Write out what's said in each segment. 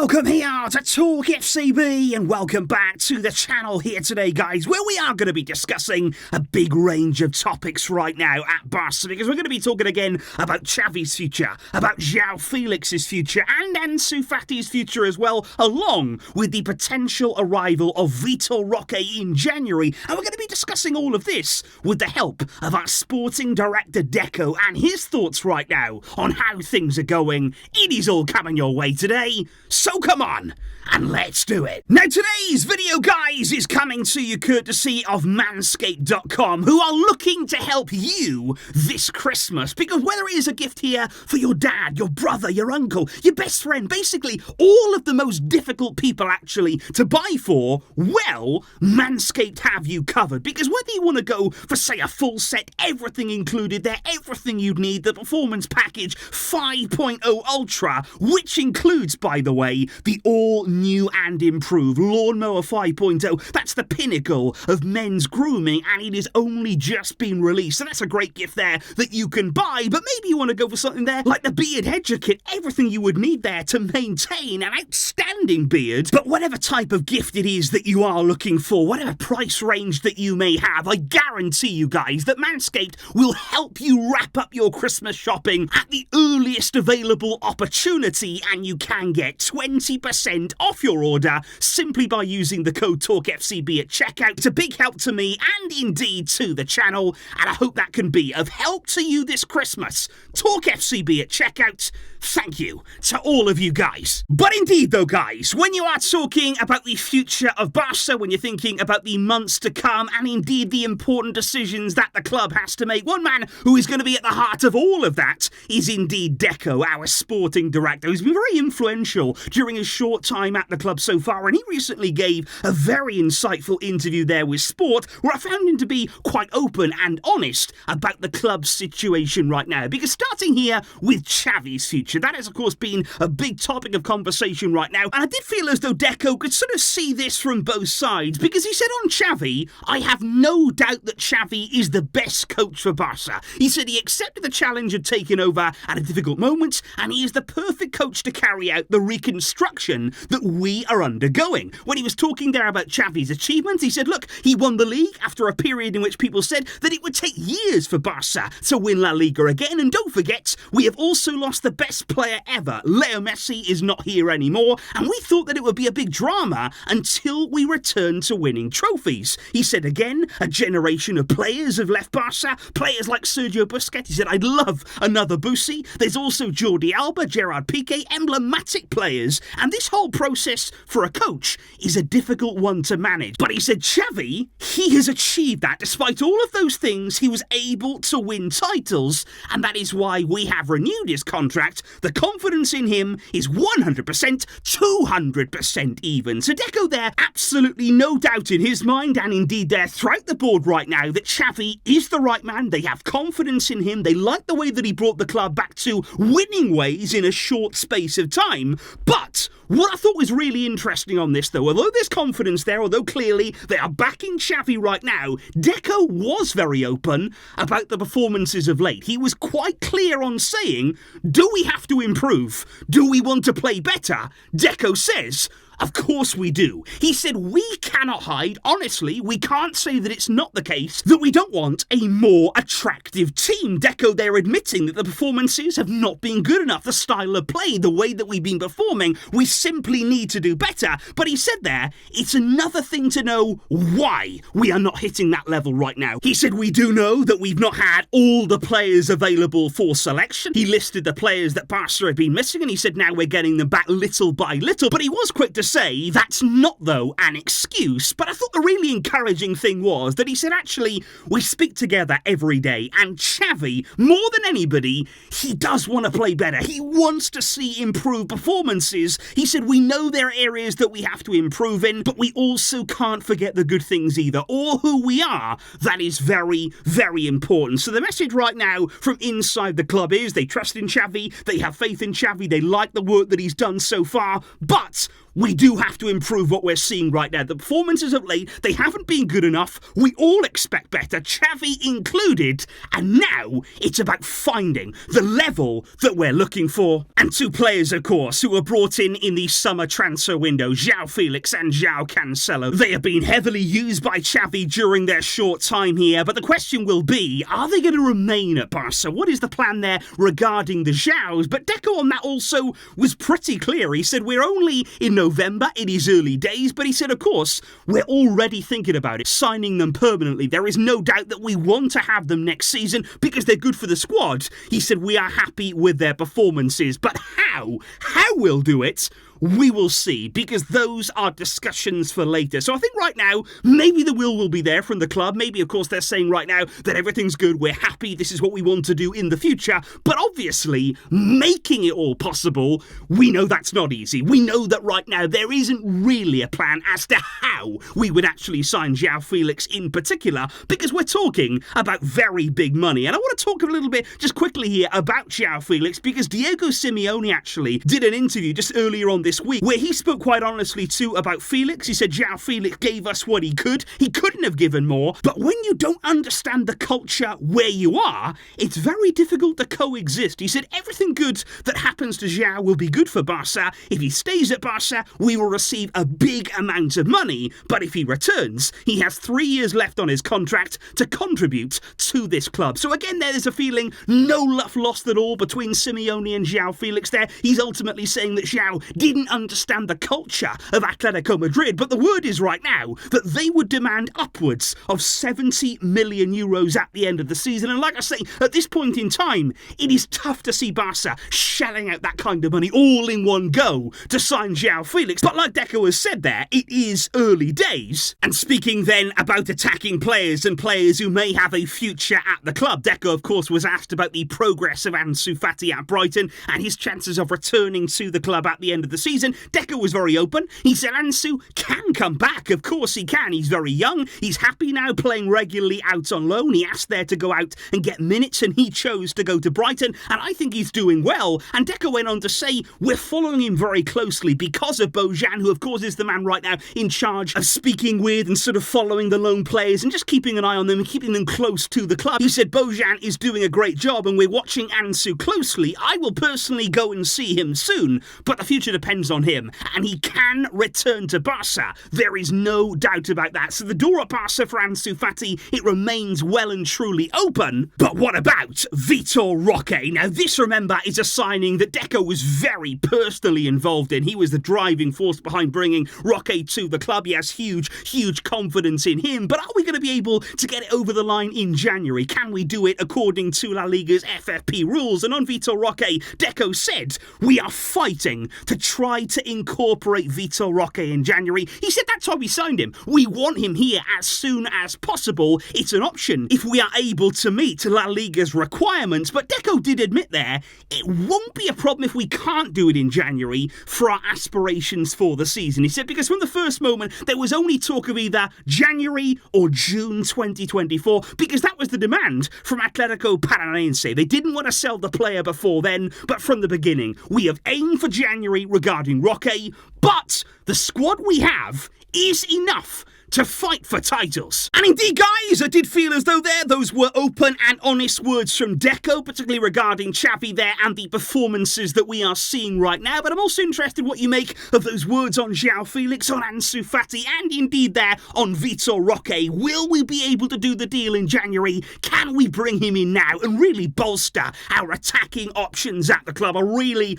Welcome here to TalkFCB and welcome back to the channel here today, guys, where we are going to be discussing a big range of topics right now at Barça, because we're going to be talking again about Xavi's future, about Joao Felix's future and Ansu Fati's future as well, along with the potential arrival of Vitor Roque in January. And we're going to be discussing all of this with the help of our sporting director Deco and his thoughts right now on how things are going. It is all coming your way today. So come on, and let's do it. Now today's video, guys, is coming to you courtesy of Manscaped.com, who are looking to help you this Christmas. Because whether it is a gift here for your dad, your brother, your uncle, your best friend, basically all of the most difficult people actually to buy for, well, Manscaped have you covered. Because whether you want to go for, say, a full set, everything included there, everything you'd need, the Performance Package 5.0 Ultra, which includes, by the way, the all-new and improved Lawnmower 5.0. That's the pinnacle of men's grooming, and it has only just been released. So that's a great gift there that you can buy. But maybe you want to go for something there like the Beard Hedger Kit. Everything you would need there to maintain an outstanding beard. But whatever type of gift it is that you are looking for, whatever price range that you may have, I guarantee you guys that Manscaped will help you wrap up your Christmas shopping at the earliest available opportunity, and you can get 20% off your order simply by using the code TalkFCB at checkout. It's a big help to me and indeed to the channel, and I hope that can be of help to you this Christmas. TalkFCB at checkout. Thank you to all of you guys. But indeed though, guys, when you are talking about the future of Barça, when you're thinking about the months to come and indeed the important decisions that the club has to make, one man who is going to be at the heart of all of that is indeed Deco, our sporting director, who's been very influential during his short time at the club so far, and he recently gave a very insightful interview there with Sport, where I found him to be quite open and honest about the club's situation right now. Because starting here with Xavi's future, that has of course been a big topic of conversation right now, and I did feel as though Deco could sort of see this from both sides, because he said on Xavi, I have no doubt that Xavi is the best coach for Barça. He said he accepted the challenge of taking over at a difficult moment, and he is the perfect coach to carry out the reconstruction that we are undergoing. When he was talking there about Xavi's achievements, he said, look, he won the league after a period in which people said that it would take years for Barça to win La Liga again. And don't forget, we have also lost the best player ever. Leo Messi is not here anymore, and we thought that it would be a big drama until we return to winning trophies. He said again, a generation of players have left Barça, players like Sergio Busquets. He said, I'd love another Busi. There's also Jordi Alba, Gerard Piqué, emblematic players, and this whole process for a coach is a difficult one to manage. But he said Xavi, he has achieved that. Despite all of those things, he was able to win titles, and that is why we have renewed his contract. The confidence in him is 100%, 200% even. So Deco there, absolutely no doubt in his mind, and indeed there throughout the board right now, that Xavi is the right man. They have confidence in him. They like the way that he brought the club back to winning ways in a short space of time. But what I thought was really interesting on this, though, although there's confidence there, although clearly they are backing Xavi right now, Deco was very open about the performances of late. He was quite clear on saying, do we have to improve? Do we want to play better? Deco says, of course we do. He said we cannot hide, honestly, we can't say that it's not the case, that we don't want a more attractive team. Deco there admitting that the performances have not been good enough, the style of play, the way that we've been performing, we simply need to do better. But he said there, it's another thing to know why we are not hitting that level right now. He said we do know that we've not had all the players available for selection. He listed the players that Barca had been missing, and he said now we're getting them back little by little. But he was quick to say that's not, though, an excuse. But I thought the really encouraging thing was that he said, actually, we speak together every day, and Xavi, more than anybody, he does want to play better. He wants to see improved performances. He said, we know there are areas that we have to improve in, but we also can't forget the good things either, or who we are. That is very, very important. So the message right now from inside the club is they trust in Xavi, they have faith in Xavi, they like the work that he's done so far, but we do have to improve what we're seeing right now. The performances of late, they haven't been good enough. We all expect better, Xavi included, and now it's about finding the level that we're looking for. And two players, of course, who were brought in the summer transfer window, Joao Felix and Joao Cancelo. They have been heavily used by Xavi during their short time here, but the question will be, are they going to remain at Barca? What is the plan there regarding the Joaos? But Deco on that also was pretty clear. He said, we're only in November, it is early days, but he said, of course, we're already thinking about it, signing them permanently. There is no doubt that we want to have them next season because they're good for the squad. He said, we are happy with their performances, but how we'll do it, we will see, because those are discussions for later. So I think right now, maybe the will be there from the club. Maybe, of course, they're saying right now that everything's good, we're happy, this is what we want to do in the future. But obviously, making it all possible, we know that's not easy. We know that right now there isn't really a plan as to how we would actually sign Joao Felix in particular, because we're talking about very big money. And I want to talk a little bit, just quickly here, about Joao Felix, because Diego Simeone actually did an interview just earlier on this week where he spoke quite honestly too about Felix. He said Joao Felix gave us what he could. He couldn't have given more. But when you don't understand the culture where you are, it's very difficult to coexist. He said everything good that happens to Joao will be good for Barca. If he stays at Barca, we will receive a big amount of money. But if he returns, he has 3 years left on his contract to contribute to this club. So again, there's a feeling no love lost at all between Simeone and Joao Felix there. He's ultimately saying that Joao didn't understand the culture of Atletico Madrid, but the word is right now that they would demand upwards of 70 million euros at the end of the season. And like I say, at this point in time, it is tough to see Barca shelling out that kind of money all in one go to sign Joao Felix. But like Deco has said there, it is early days. And speaking then about attacking players and players who may have a future at the club, Deco, of course, was asked about the progress of Ansu Fati at Brighton and his chances of returning to the club at the end of the season. Deco was very open. He said Ansu can come back. Of course he can. He's very young. He's happy now playing regularly out on loan. He asked there to go out and get minutes and he chose to go to Brighton, and I think he's doing well. And Deco went on to say, we're following him very closely because of Bojan, who of course is the man right now in charge of speaking with and sort of following the loan players and just keeping an eye on them and keeping them close to the club. He said Bojan is doing a great job and we're watching Ansu closely. I will personally go and see him soon, but the future depends on him, and he can return to Barca. There is no doubt about that. So the door at Barca for Ansu Fati, it remains well and truly open. But what about Vitor Roque? Now this, remember, is a signing that Deco was very personally involved in. He was the driving force behind bringing Roque to the club. He has huge confidence in him. But are we going to be able to get it over the line in January? Can we do it according to La Liga's FFP rules? And on Vitor Roque, Deco said, we are fighting to try to incorporate Vitor Roque in January. He said that's why we signed him. We want him here as soon as possible. It's an option if we are able to meet La Liga's requirements. But Deco did admit there, it won't be a problem if we can't do it in January for our aspirations for the season. He said because from the first moment, there was only talk of either January or June 2024, because that was the demand from Atletico Paranaense. They didn't want to sell the player before then, but from the beginning, we have aimed for January regarding Roque, but the squad we have is enough to fight for titles. And indeed, guys, I did feel as though those were open and honest words from Deco, particularly regarding Xavi there and the performances that we are seeing right now. But I'm also interested what you make of those words on Joao Felix, on Ansu Fati, and indeed there on Vitor Roque. Will we be able to do the deal in January? Can we bring him in now and really bolster our attacking options at the club? I really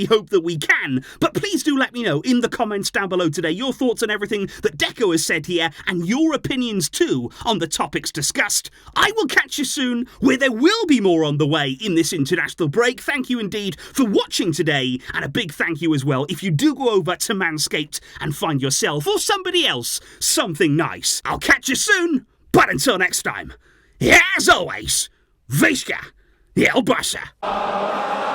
hope that we can. But please do let me know in the comments down below today your thoughts on everything that Deco has said here, and your opinions too on the topics discussed. I will catch you soon, where there will be more on the way in this international break. Thank you indeed for watching today, and a big thank you as well if you do go over to Manscaped and find yourself or somebody else something nice. I'll catch you soon, but until next time, as always, Visca, El Barça.